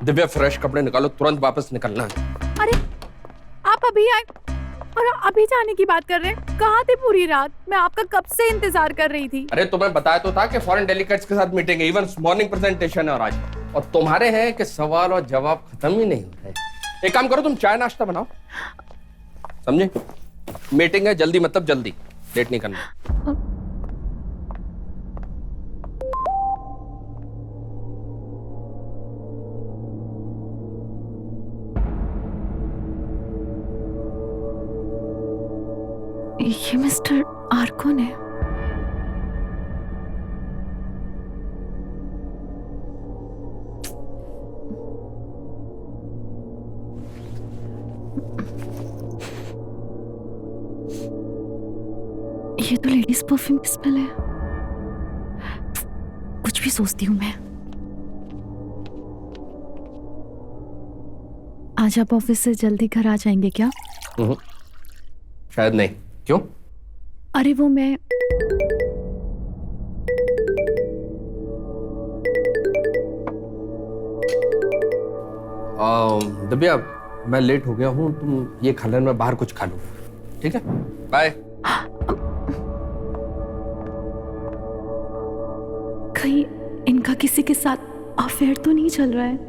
Divya fresh कपड़े निकालो, तुरंत वापस निकलना है। अरे आप अभी आए और अभी जाने की बात कर रहे हैं? कहाँ थे पूरी रात? मैं आपका कब से इंतजार कर रही थी। अरे तुम्हें बताया तो था कि फॉरेन डेलीगेट्स के साथ मीटिंग है, इवन मॉर्निंग प्रेजेंटेशन है और आज, और तुम्हारे हैं कि सवाल और जवाब खत्म ही नहीं हो रहे। एक काम करो, तुम चाय नाश्ता बनाओ, समझे? मीटिंग है, जल्दी मतलब जल्दी, लेट नहीं करना। ये मिस्टर आर कौन है? ये तो लेडीज परफ्यूम की स्मेल है। कुछ भी सोचती हूँ मैं। आज आप ऑफिस से जल्दी घर आ जाएंगे क्या? शायद नहीं। क्यों? अरे वो मैं दिव्या, मैं लेट हो गया हूँ, तुम ये खा लेना, मैं बाहर कुछ खा लूँ, ठीक है? बाय। कहीं इनका किसी के साथ अफेयर तो नहीं चल रहा है?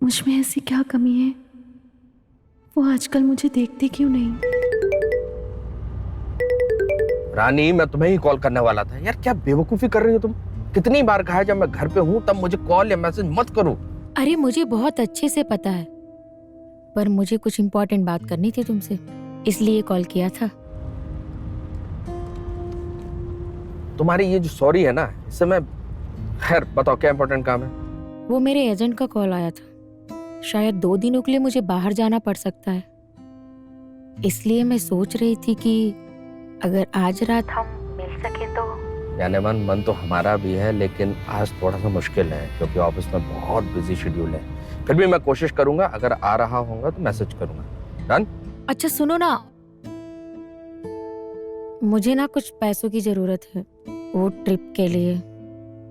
मुझ में ऐसी क्या कमी है? वो आजकल मुझे देखते क्यों नहीं? रानी, मैं तुम्हें ही कॉल करने वाला था। यार क्या बेवकूफी कर रही हो तुम? कितनी बार कहा है जब मैं घर पे हूँ तब मुझे कॉल या मैसेज मत करो। अरे मुझे बहुत अच्छे से पता है, पर मुझे कुछ इम्पोर्टेंट बात करनी थी तुमसे, इसलिए कॉल किया था। तुम्हारी ये जो सॉरी है ना, इससे मैं, खैर बताओ क्या इम्पोर्टेंट काम है? वो मेरे एजेंट का कॉल आया था, शायद 2 दिनों के लिए मुझे बाहर जाना पड़ सकता है, इसलिए मैं सोच रही थी कि अगर आज रात हम मिल सके तो। यानी मन तो हमारा भी है, लेकिन आज थोड़ा सा मुश्किल है क्योंकि ऑफिस में बहुत बिजी शेड्यूल है। फिर भी मैं कोशिश करूंगा, अगर आ रहा होगा तो मैसेज करूंगा। डन? अच्छा सुनो ना, मुझे ना कुछ पैसों की जरूरत है वो ट्रिप के लिए,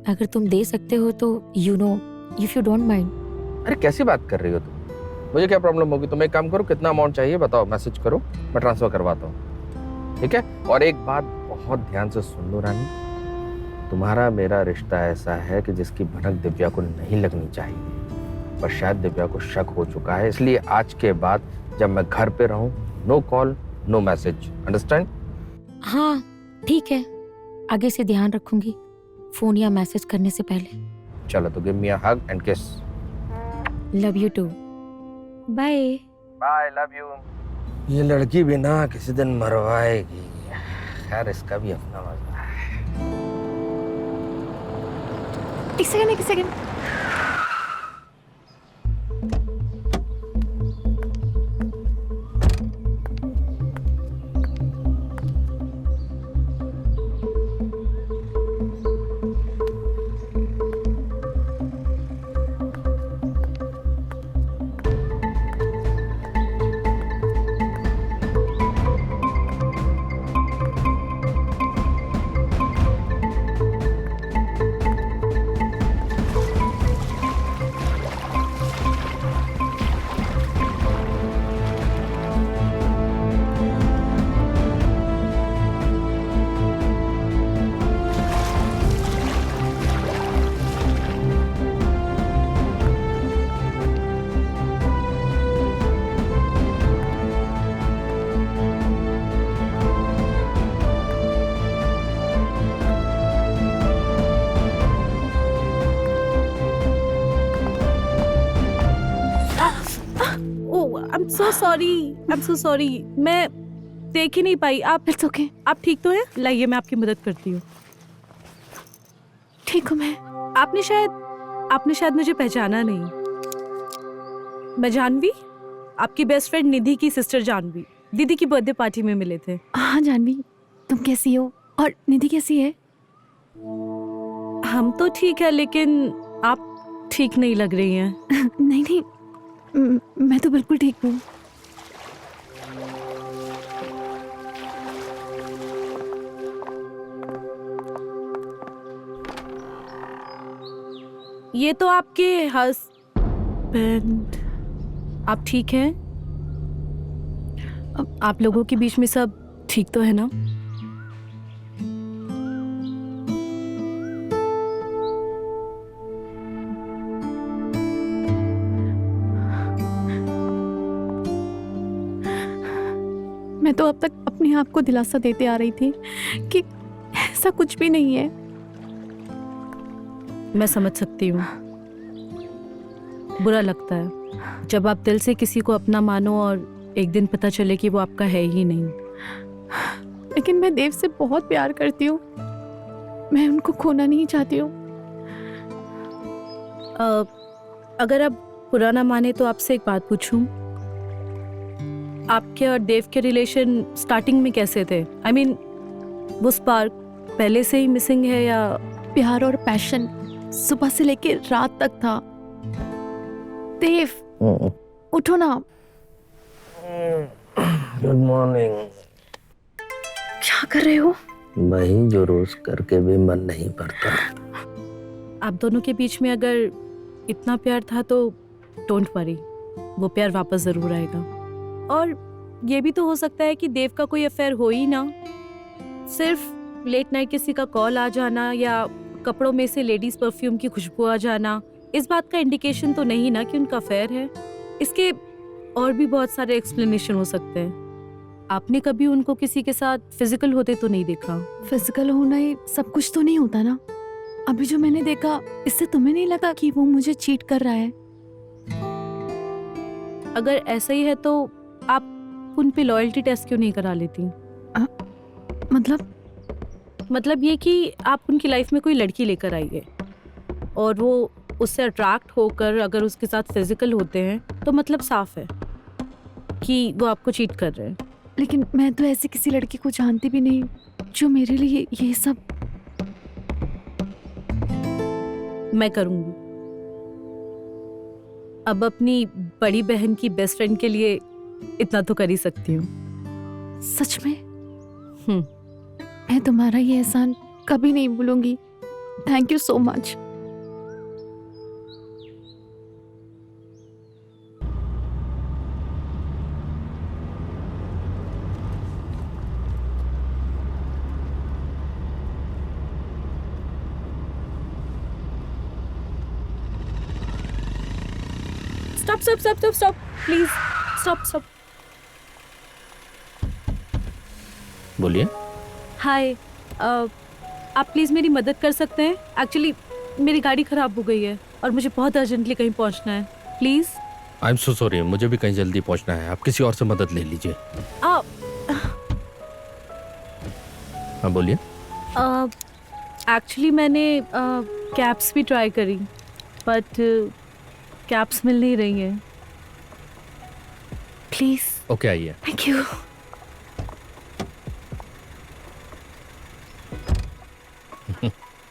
अगर तुम दे सकते हो तो, you know, if you don't mind. अरे कैसी बात कर रही हो तुम? मुझे क्या प्रॉब्लम होगी? तुम एक काम करो, कितना अमाउंट चाहिए बताओ, मैसेज करो, मैं ट्रांसफर करवाता हूँ, ठीक है? और एक बात बहुत ध्यान से सुन लो रानी, तुम्हारा मेरा रिश्ता ऐसा है कि जिसकी भनक दिव्या को नहीं लगनी चाहिए, पर शायद दिव्या को शक हो चुका है, इसलिए आज के बाद जब मैं घर पे रहूं, no call no message, understand? हाँ ठीक है, आगे से ध्यान रखूंगी फोन या मैसेज करने से पहले। चलो तो give me a hug and kiss. Love you too, bye. Bye, love you. ये लड़की भी ना किसी दिन मरवाएगी, खैर इसका भी अपना मजा है। एक सेकंड। I'm so sorry. मैं देख ही नहीं पाई। आप It's okay. आप ठीक तो हैं? लाइए मैं आपकी मदद करती हूँ। ठीक हूँ मैं। आपने शायद मुझे पहचाना नहीं। मैं जानवी, आपकी बेस्ट फ्रेंड निधि की सिस्टर जानवी। दीदी की बर्थडे पार्टी में मिले थे। हाँ जानवी, तुम कैसी हो? और निधि कैसी है? हम तो ठीक है, लेकिन आप ठीक नहीं लग रही हैं। नहीं, मैं तो बिल्कुल ठीक हूँ। ये तो आपके हस्बैंड। आप ठीक हैं? आप लोगों के बीच में सब ठीक तो है ना? मैं तो अब तक अपने आप को दिलासा देते आ रही थी कि ऐसा कुछ भी नहीं है। मैं समझ सकती हूँ, बुरा लगता है जब आप दिल से किसी को अपना मानो और एक दिन पता चले कि वो आपका है ही नहीं। लेकिन मैं देव से बहुत प्यार करती हूँ, मैं उनको खोना नहीं चाहती हूँ। अगर आप बुरा ना माने तो आपसे एक बात पूछूं, आपके और देव के रिलेशन स्टार्टिंग में कैसे थे? I mean, वो स्पार्क पहले से ही मिसिंग है या? प्यार और पैशन सुबह से लेकर रात तक था। देव उठो ना। Good morning. क्या कर रहे हो? वही जो रोज करके भी मन नहीं भरता। आप दोनों के बीच में अगर इतना प्यार था तो डोंट वरी, वो प्यार वापस जरूर आएगा। और ये भी तो हो सकता है कि देव का कोई अफेयर हो ही ना, सिर्फ लेट नाइट किसी का कॉल आ जाना या कपड़ों में से लेडीज परफ्यूम की खुशबू आ जाना इस बात का इंडिकेशन तो नहीं ना कि उनका अफेयर है। इसके और भी बहुत सारे एक्सप्लेनेशन हो सकते हैं। आपने कभी उनको किसी के साथ फिजिकल होते तो नहीं देखा? फिजिकल होना ही सब कुछ तो नहीं होता ना। अभी जो मैंने देखा, इससे तुम्हें नहीं लगा कि वो मुझे चीट कर रहा है? अगर ऐसा ही है तो आप उन पे लॉयल्टी टेस्ट क्यों नहीं करा लेती? मतलब ये कि आप उनकी लाइफ में कोई लड़की लेकर आइए और वो उससे अट्रैक्ट होकर अगर उसके साथ फिजिकल होते हैं तो मतलब साफ है कि वो आपको चीट कर रहे हैं। लेकिन मैं तो ऐसी किसी लड़की को जानती भी नहीं जो मेरे लिए ये सब। मैं करूंगी। अब अपनी बड़ी बहन की बेस्ट फ्रेंड के लिए इतना तो कर ही सकती हूँ। सच में? मैं तुम्हारा ये एहसान कभी नहीं भूलूंगी। Thank you so much. Stop. Please, stop. बोलिए। हाय, आप प्लीज़ मेरी मदद कर सकते हैं? एक्चुअली मेरी गाड़ी ख़राब हो गई है और मुझे बहुत अर्जेंटली कहीं पहुंचना है। Please. I am so sorry, मुझे भी कहीं जल्दी पहुंचना है। आप किसी और से मदद ले लीजिए। हाँ बोलिए। एक्चुअली मैंने कैब्स भी ट्राई करी बट कैब्स मिल नहीं रही हैं। प्लीज़। ओके आइए। Thank you.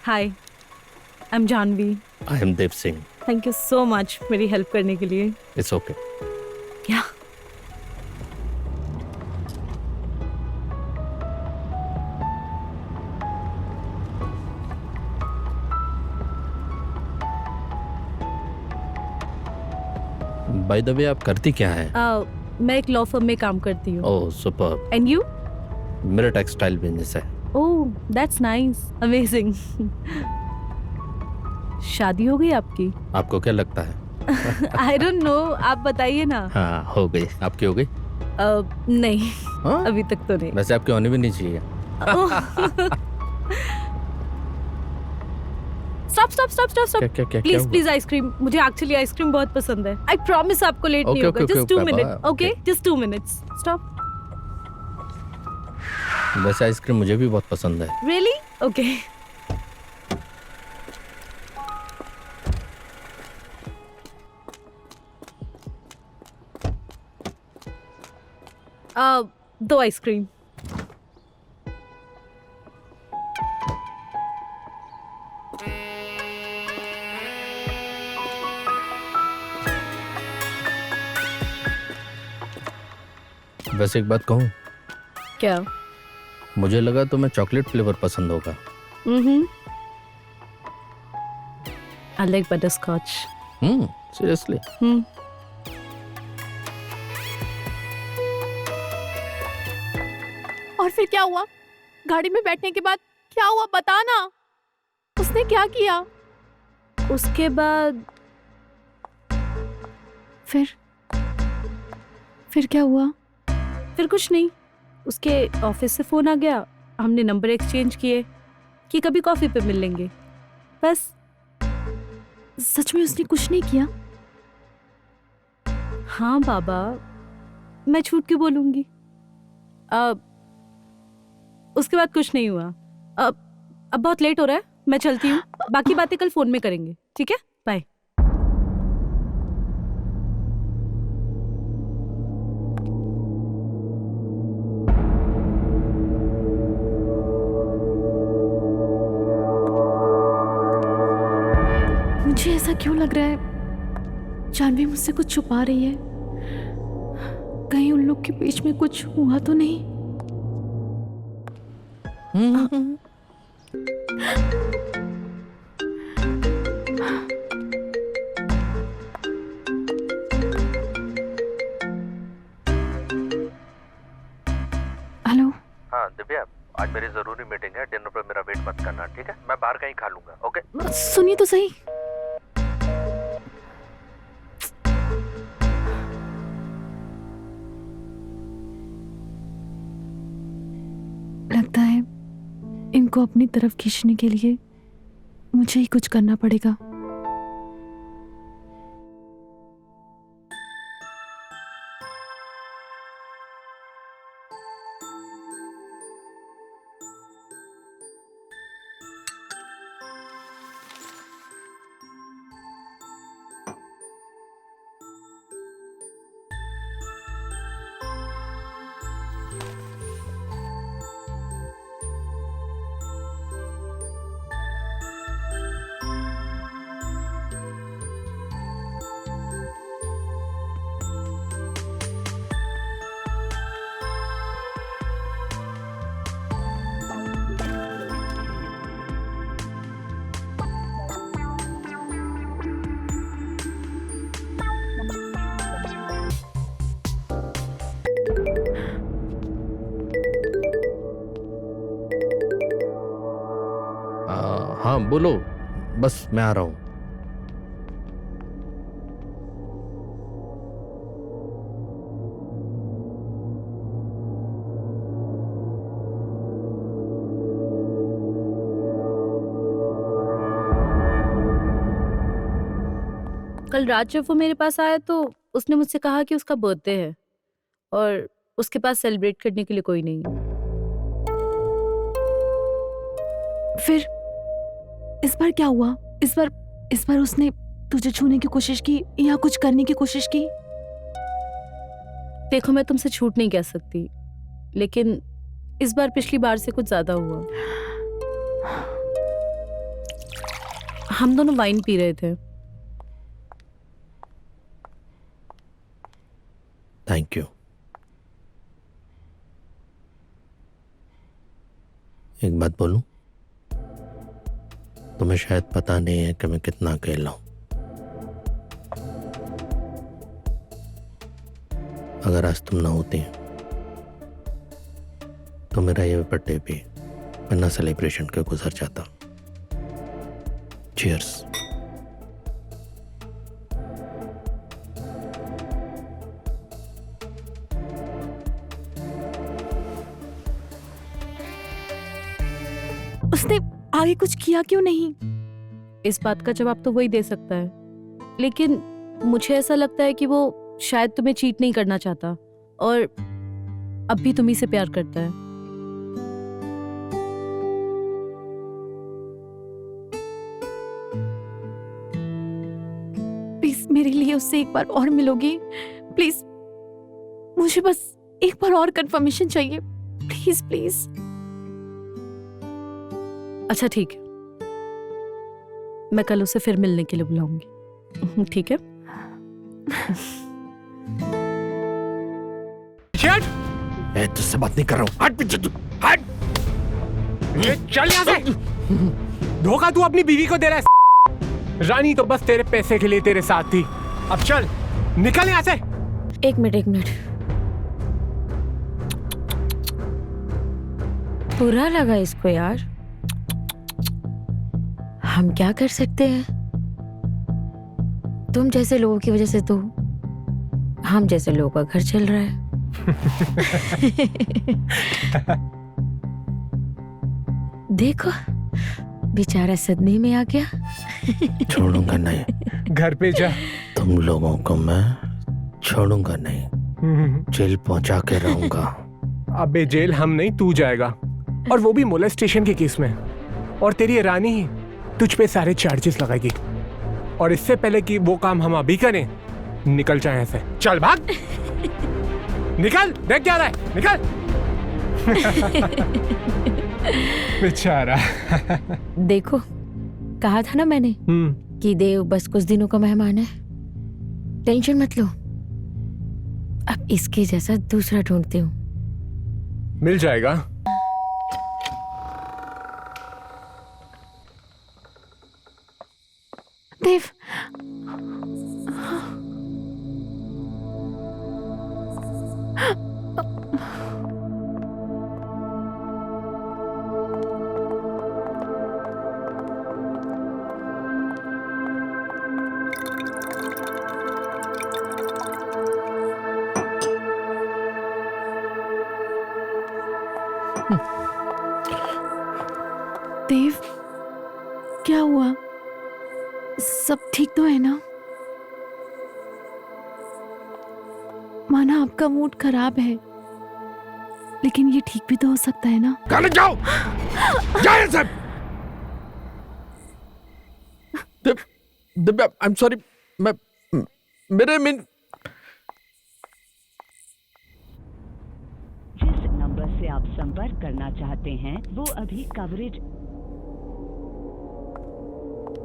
Hi, I am Janvi. I am Dev Singh. Thank you so much मेरी हेल्प करने के लिए। It's okay. या बाय द वे आप करती क्या है? मैं एक लॉ फर्म में काम करती हूँ। ओह सुपर। And you? मेरा टेक्सटाइल बिजनेस है। Oh that's nice, amazing. शादी हो गई आपकी? आपको क्या लगता है? आई डोंट नो, आप बताइए ना। हाँ हो गई। आपकी हो गई? नहीं। हाँ? अभी तक तो नहीं। वैसे आपकी होनी भी नहीं चाहिए। स्टॉप। क्या प्लीज आइसक्रीम। मुझे एक्चुअली आइसक्रीम बहुत पसंद है। आई प्रॉमिस आपको लेट नहीं होगा। Just 2 minute. Okay, just 2 minutes. Stop. वैसे आइसक्रीम मुझे भी बहुत पसंद है। रियली? ओके। दो आइसक्रीम। वैसे एक बात कहूँ, क्या? मुझे लगा तुम्हें चॉकलेट फ्लेवर पसंद होगा। I like butterscotch. सीरियसली? और फिर क्या हुआ? गाड़ी में बैठने के बाद क्या हुआ बता ना। उसने क्या किया? उसके बाद फिर क्या हुआ? फिर कुछ नहीं, उसके ऑफिस से फोन आ गया, हमने नंबर एक्सचेंज किए कि कभी कॉफी पे मिल लेंगे, बस। सच में उसने कुछ नहीं किया? हाँ बाबा, मैं झूठ क्यों बोलूंगी। अब उसके बाद कुछ नहीं हुआ। अब बहुत लेट हो रहा है, मैं चलती हूँ। बाकी बातें कल फोन में करेंगे, ठीक है? बाय। मुझे ऐसा क्यों लग रहा है जानवी मुझसे कुछ छुपा रही है? कहीं उन लोग के बीच में कुछ हुआ तो नहीं? हेलो। हाँ दिव्या, आज मेरी जरूरी मीटिंग है, डिनर पे मेरा वेट मत करना, ठीक है? मैं बाहर कहीं खा लूंगा, ओके? सुनिए तो सही। लगता है इनको अपनी तरफ खींचने के लिए मुझे ही कुछ करना पड़ेगा। हाँ बोलो, बस मैं आ रहा हूँ। कल रात जब वो मेरे पास आया तो उसने मुझसे कहा कि उसका बर्थडे है और उसके पास सेलिब्रेट करने के लिए कोई नहीं है। फिर इस बार क्या हुआ? इस बार उसने तुझे छूने की कोशिश की या कुछ करने की कोशिश की? देखो, मैं तुमसे झूठ नहीं कह सकती, लेकिन इस बार पिछली बार से कुछ ज्यादा हुआ। हम दोनों वाइन पी रहे थे। Thank you. एक बात बोलूं, तुम्हें शायद पता नहीं है कि मैं कितना अकेला हूं। अगर आज तुम ना होती तो मेरा ये बर्थडे भी बिना सेलिब्रेशन के गुजर जाता। चीयर्स। उसने आगे कुछ किया क्यों नहीं? इस बात का जवाब तो वही दे सकता है, लेकिन मुझे ऐसा लगता है कि वो शायद तुम्हें चीट नहीं करना चाहता और अब भी तुम्ही से प्यार करता है। प्लीज मेरे लिए उससे एक बार और मिलोगी? प्लीज, मुझे बस एक बार और कंफर्मेशन चाहिए। Please please. अच्छा ठीक है, मैं कल उसे फिर मिलने के लिए बुलाऊंगी, ठीक है? शेट मैं तुझसे बात नहीं कर रहा हूँ, हट पीछे तू, हट। ये चल यहाँ से। धोखा तू अपनी बीवी को दे रहा है। रानी तो बस तेरे पैसे के लिए तेरे साथ थी। अब चल निकल यहाँ से। एक मिनट। बुरा लगा इसको यार। हम क्या कर सकते हैं? तुम जैसे लोगों की वजह से तो हम जैसे लोगों का घर चल रहा है। देखो बेचारा सदमे में आ गया। छोड़ूंगा नहीं, घर पे जा। तुम लोगों को मैं छोड़ूंगा नहीं, जेल पहुंचा के रहूंगा। अबे जेल हम नहीं, तू जाएगा, और वो भी मोलेस्टेशन के केस में। और तेरी रानी ही तुझ पे सारे चार्जेस लगाएगी। और इससे पहले कि वो काम हम अभी करें, निकल जाए यहाँ से। चल भाग। निकल, देख क्या रहा है, निकल। बेचारा। देखो कहा था ना मैंने कि देव बस कुछ दिनों का मेहमान है। टेंशन मत लो, अब इसके जैसा दूसरा ढूंढती हूँ। मिल जाएगा। देव, देव, क्या हुआ? सब ठीक तो है ना? माना आपका मूड खराब है, लेकिन ये ठीक भी तो हो सकता है ना? कहाँ जाओ, जाओ सब। दिव्या, आई एम सॉरी, मेरे जिस नंबर से आप संपर्क करना चाहते हैं वो अभी कवरेज।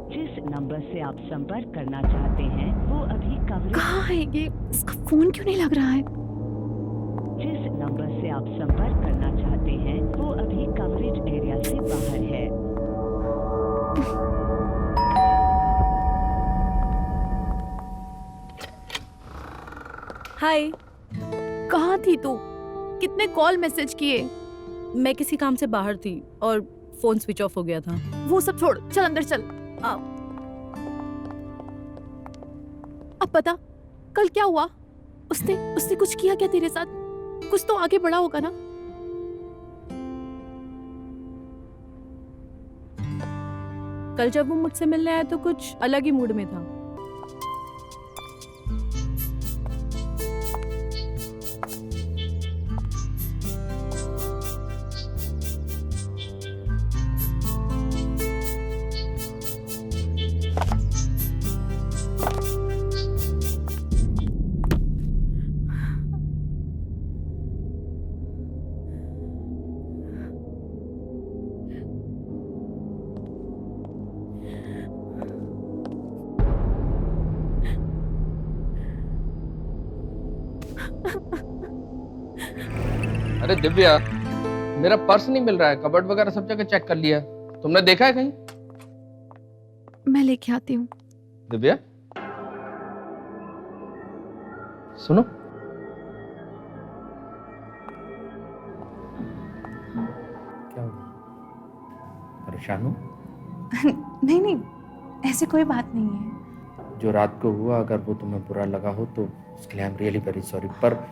जिस नंबर से आप संपर्क करना चाहते हैं वो अभी कवरेज। कहाँ है ये? इसका फोन क्यों नहीं लग रहा है? जिस नंबर से आप संपर्क करना चाहते हैं वो अभी कवरेज एरिया से बाहर है। हाय, कहाँ थी तू? कितने कॉल मैसेज किए? मैं किसी काम से बाहर थी और फोन स्विच ऑफ हो गया था। वो सब छोड़, चल अंदर चल। आओ। अब बता, कल क्या हुआ? उसने कुछ किया क्या तेरे साथ? कुछ तो आगे बढ़ा होगा ना? कल जब वो मुझसे मिलने आया तो कुछ अलग ही मूड में था। अरे दिव्या, मेरा पर्स नहीं मिल रहा है, कबर्ड वगैरह सब जगह चेक कर लिया, तुमने देखा है कहीं? मैं लेके आती हूँ। दिव्या, सुनो। क्या हो गया? परेशान हो? नहीं, ऐसी कोई बात नहीं है। जो रात को हुआ अगर वो तुम्हें बुरा लगा हो तो उसके लिए I am really very sorry, पर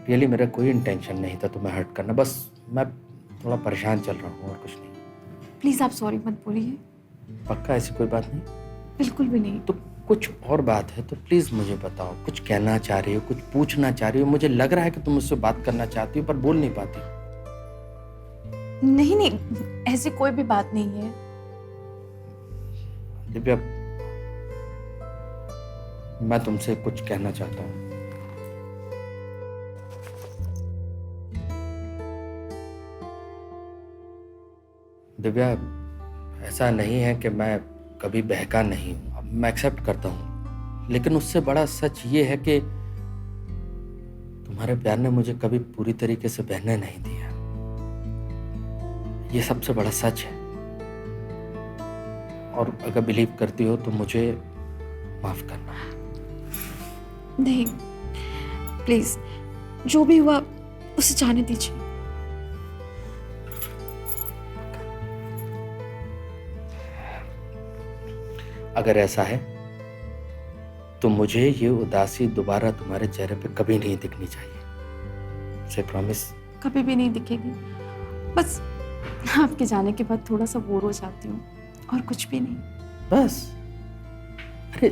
रियली मेरा कोई इंटेंशन नहीं था तुम्हें हर्ट करना, बस मैं थोड़ा परेशान चल रहा हूँ और कुछ नहीं। प्लीज आप सॉरी मत बोलिए। पक्का ऐसी कोई बात नहीं? बिल्कुल भी नहीं। तो कुछ और बात है तो प्लीज मुझे बताओ, कुछ कहना चाह रही हो, कुछ पूछना चाह रही हो? मुझे लग रहा है कि तुम मुझसे बात करना चाहती हो पर बोल नहीं पाती। नहीं, ऐसी कोई भी बात नहीं है। दिव्या, मैं तुमसे कुछ कहना चाहता हूँ। दिव्या, ऐसा नहीं है कि मैं कभी बहका नहीं हूं, अब मैं एक्सेप्ट करता हूं, लेकिन उससे बड़ा सच ये है कि तुम्हारे प्यार ने मुझे कभी पूरी तरीके से बहने नहीं दिया, ये सबसे बड़ा सच है। और अगर बिलीव करती हो तो मुझे माफ करना। नहीं, प्लीज, जो भी हुआ उसे जाने दीजिए। अगर ऐसा है तो मुझे ये उदासी दोबारा तुम्हारे चेहरे पे कभी नहीं दिखनी चाहिए। से प्रॉमिस। कभी भी नहीं दिखेगी। बस आपके जाने के बाद थोड़ा सा बोर हो जाती हूँ, और कुछ भी नहीं। बस? अरे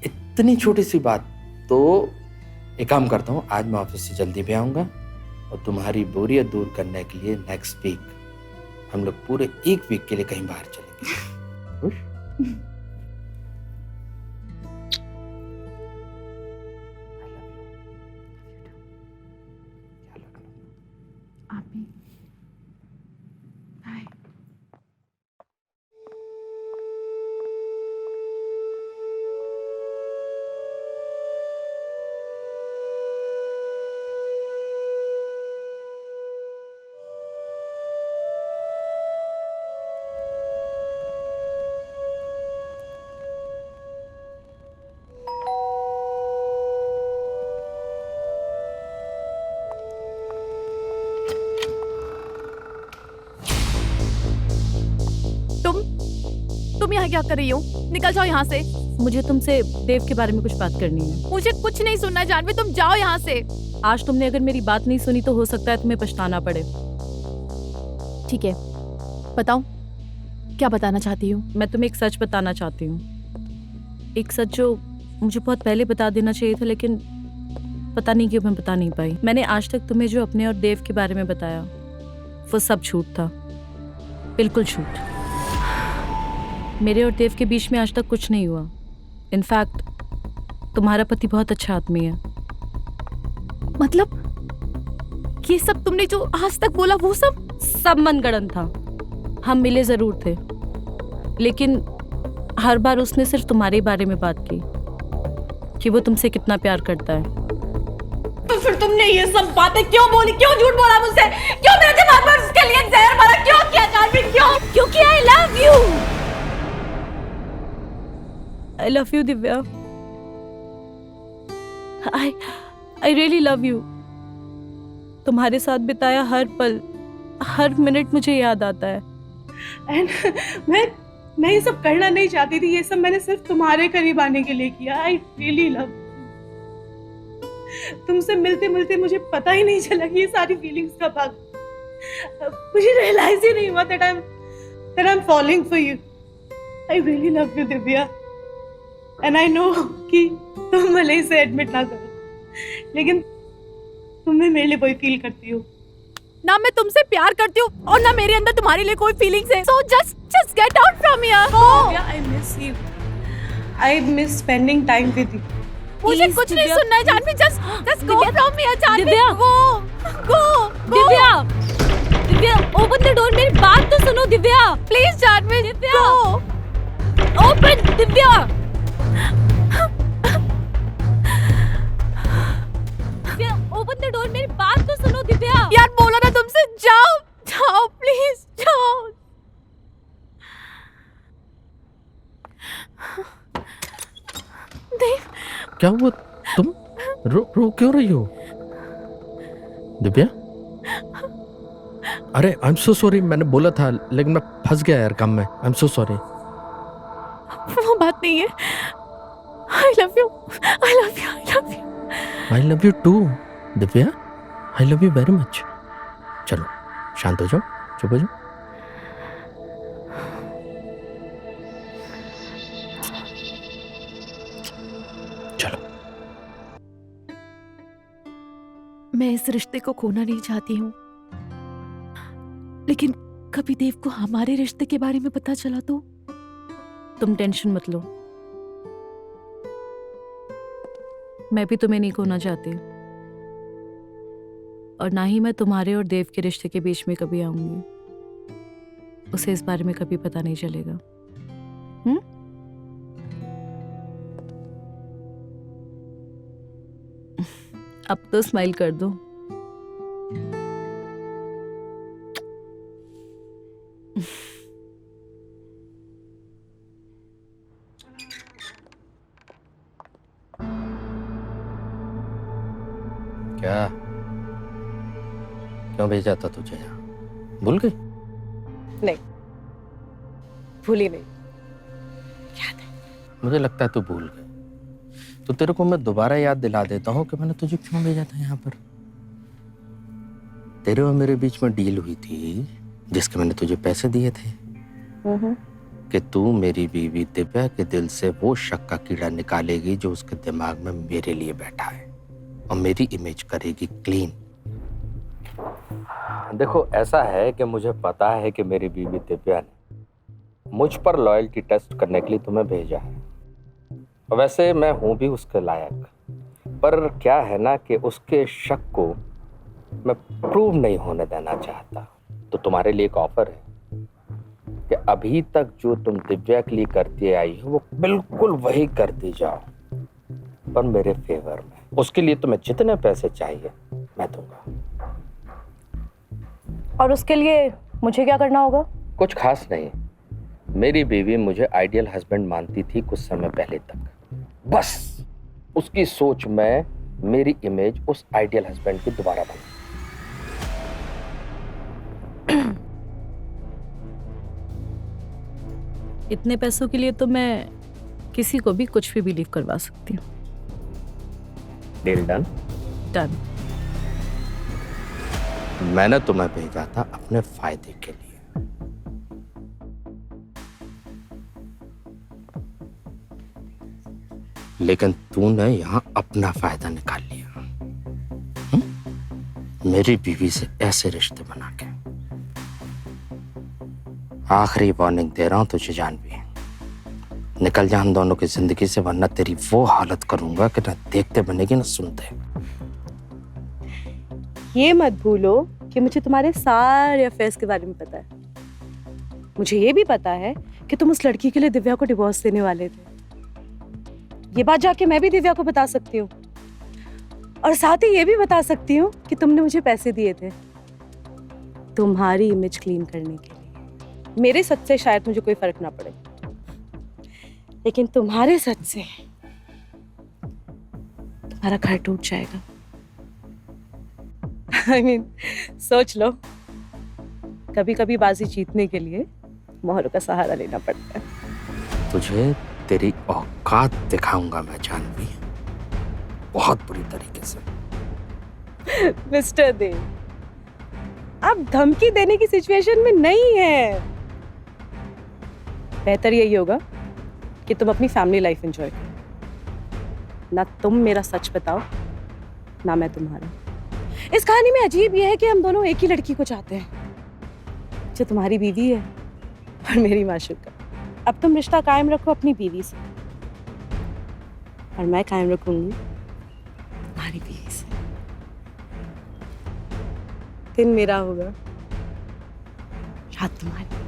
इतनी छोटी सी बात। तो एक काम करता हूँ, आज मैं ऑफिस से जल्दी भी आऊंगा और तुम्हारी बोरियत दूर करने के लिए नेक्स्ट वीक हम लोग पूरे एक वीक के लिए कहीं बाहर चलेंगे। खुश? आप भी। बाय। तुम यहाँ क्या कर रही हो? निकल जाओ यहाँ से। मुझे तुमसे देव के बारे में कुछ बात करनी है। मुझे कुछ नहीं सुनना है जानवी, तुम जाओ यहाँ से। आज तुमने अगर मेरी बात नहीं सुनी तो हो सकता है तुम्हें पछताना पड़े। ठीक है, बताओ क्या बताना चाहती हूँ। मैं तुम्हें एक सच बताना चाहती हूँ, एक सच जो मुझे बहुत पहले बता देना चाहिए था, लेकिन पता नहीं क्यों मैं बता नहीं पाई। मैंने आज तक तुम्हें जो अपने और देव के बारे में बताया वो सब झूठ था, बिल्कुल झूठ। मेरे और देव के बीच में आज तक कुछ नहीं हुआ। इनफैक्ट तुम्हारा पति बहुत अच्छा आदमी है। मतलब ये सब तुमने जो आज तक बोला वो सब मनगढ़ंत था। हम मिले जरूर थे, लेकिन हर बार उसने सिर्फ तुम्हारे बारे में बात की कि वो तुमसे कितना प्यार करता है। तो फिर तुमने ये सब बातें क्यों बोली? क्यों झूठ बोला मुझसे? क्यों मेरे दिमाग पर उसके लिए जहर भरा? क्यों किया जानवी? क्यों? क्योंकि आई love you. I love you, Divya. I really love you. तुम्हारे साथ बिताया हर पल, हर मिनट मुझे याद आता है। एंड मैं ये सब करना नहीं चाहती थी। ये सब मैंने सिर्फ तुम्हारे करीब आने के लिए किया। I really love. तुमसे मिलते मिलते मुझे पता ही नहीं चला कि ये सारी फीलिंग्स कब आ गई। मुझे रियलाइज ही नहीं हुआ that I'm falling for you. I really love you, Divya. And I know कि तुम भले इसे एडमिट ना करो, लेकिन तुम भी मेरे लिए वही फील करती हो। ना मैं तुमसे प्यार करती हूँ और ना मेरे अंदर तुम्हारे लिए कोई फीलिंग्स है। So just get out from here. Go. I miss you. I miss spending time with you. मुझे कुछ नहीं सुनना है Janvi. Just go from here Janvi. Divya. Go. Divya, open the door। मेरी बात तो सुनो Divya. Please Janvi. Divya. Open Divya. Open the door. मेरी बात तो सुनो दिव्या। यार बोला ना तुमसे, जाओ प्लीज जाओ। देव, क्या हुआ? तुम रो क्यों रही हो दिव्या? अरे आई एम सो सॉरी, मैंने बोला था लेकिन मैं फंस गया यार काम में। I am so sorry. वो बात नहीं है। I love you. I love you too Divya. I love you very much. चलो शांत हो जाओ, चुप हो जाओ। चलो। मैं इस रिश्ते को खोना नहीं चाहती हूँ, लेकिन कभी देव को हमारे रिश्ते के बारे में पता चला तो? तुम टेंशन मत लो, मैं भी तुम्हें नहीं खोना चाहती, और ना ही मैं तुम्हारे और देव के रिश्ते के बीच में कभी आऊंगी। उसे इस बारे में कभी पता नहीं चलेगा। अब तो स्माइल कर दो। क्या? क्यों भेजा था तुझे यहाँ? भूल गई? नहीं, भूली नहीं। मुझे लगता है तू भूल गई। तो तेरे को मैं दोबारा याद दिला देता हूँ कि मैंने तुझे क्यों भेजा था यहाँ पर। तेरे और मेरे बीच में डील हुई थी जिसके मैंने तुझे पैसे दिए थे कि तू मेरी बीवी दिव्या के दिल से वो शक का कीड़ा निकालेगी जो उसके दिमाग में मेरे लिए बैठा है और मेरी इमेज करेगी क्लीन। देखो, ऐसा है कि मुझे पता है कि मेरी बीवी दिव्या ने मुझ पर लॉयल्टी टेस्ट करने के लिए तुम्हें भेजा है। वैसे मैं हूं भी उसके लायक, पर क्या है ना कि उसके शक को मैं प्रूव नहीं होने देना चाहता। तो तुम्हारे लिए एक ऑफर है कि अभी तक जो तुम दिव्या के लिए करती आई हो वो बिल्कुल वही करती जाओ, पर मेरे फेवर में। उसके लिए तुम्हें जितने पैसे चाहिए मैं दूंगा। और उसके लिए मुझे क्या करना होगा? कुछ खास नहीं। मेरी बीवी मुझे आइडियल हस्बैंड मानती थी कुछ समय पहले तक। बस उसकी सोच में मेरी इमेज उस आइडियल हस्बैंड की दोबारा बनी। इतने पैसों के लिए तो मैं किसी को भी कुछ भी बिलीव करवा सकती हूँ। Deal done? डन। मैंने तुम्हें भेजा था अपने फायदे के लिए। लेकिन तूने यहां अपना फायदा निकाल लिया। मेरी बीवी से ऐसे रिश्ते बना के। आखिरी वार्निंग दे रहा हूं तुझे जानवी, निकल जा हम दोनों की जिंदगी से, वरना तेरी वो हालत करूंगा कि ना देखते बनेगी ना सुनते। ये मत भूलो कि मुझे तुम्हारे सारे अफेयर्स के बारे में पता है। मुझे ये भी पता है कि तुम उस लड़की के लिए दिव्या को डिवोर्स देने वाले थे। ये बात जाके मैं भी दिव्या को बता सकती हूँ, और साथ ही ये भी बता सकती हूँ कि तुमने मुझे पैसे दिए थे तुम्हारी इमेज क्लीन करने के लिए। मेरे सच से शायद मुझे कोई फर्क ना पड़े, लेकिन तुम्हारे सच से तुम्हारा घर टूट जाएगा। I mean, सोच लो, कभी कभी बाजी जीतने के लिए मोहरों का सहारा लेना पड़ता है। तुझे तेरी औकात दिखाऊंगा मैं जानवी, बहुत बुरी तरीके से। मिस्टर देव, आप धमकी देने की सिचुएशन में नहीं है। बेहतर यही होगा कि तुम अपनी फैमिली लाइफ एंजॉय करो। ना तुम मेरा सच बताओ, ना मैं तुम्हारा। इस कहानी में अजीब यह है कि हम दोनों एक ही लड़की को चाहते हैं, जो तुम्हारी बीवी है और मेरी माशूका। अब तुम रिश्ता कायम रखो अपनी बीवी से, और मैं कायम रखूंगी तुम्हारी बीवी से। दिन मेरा होगा, रात तुम्हारी।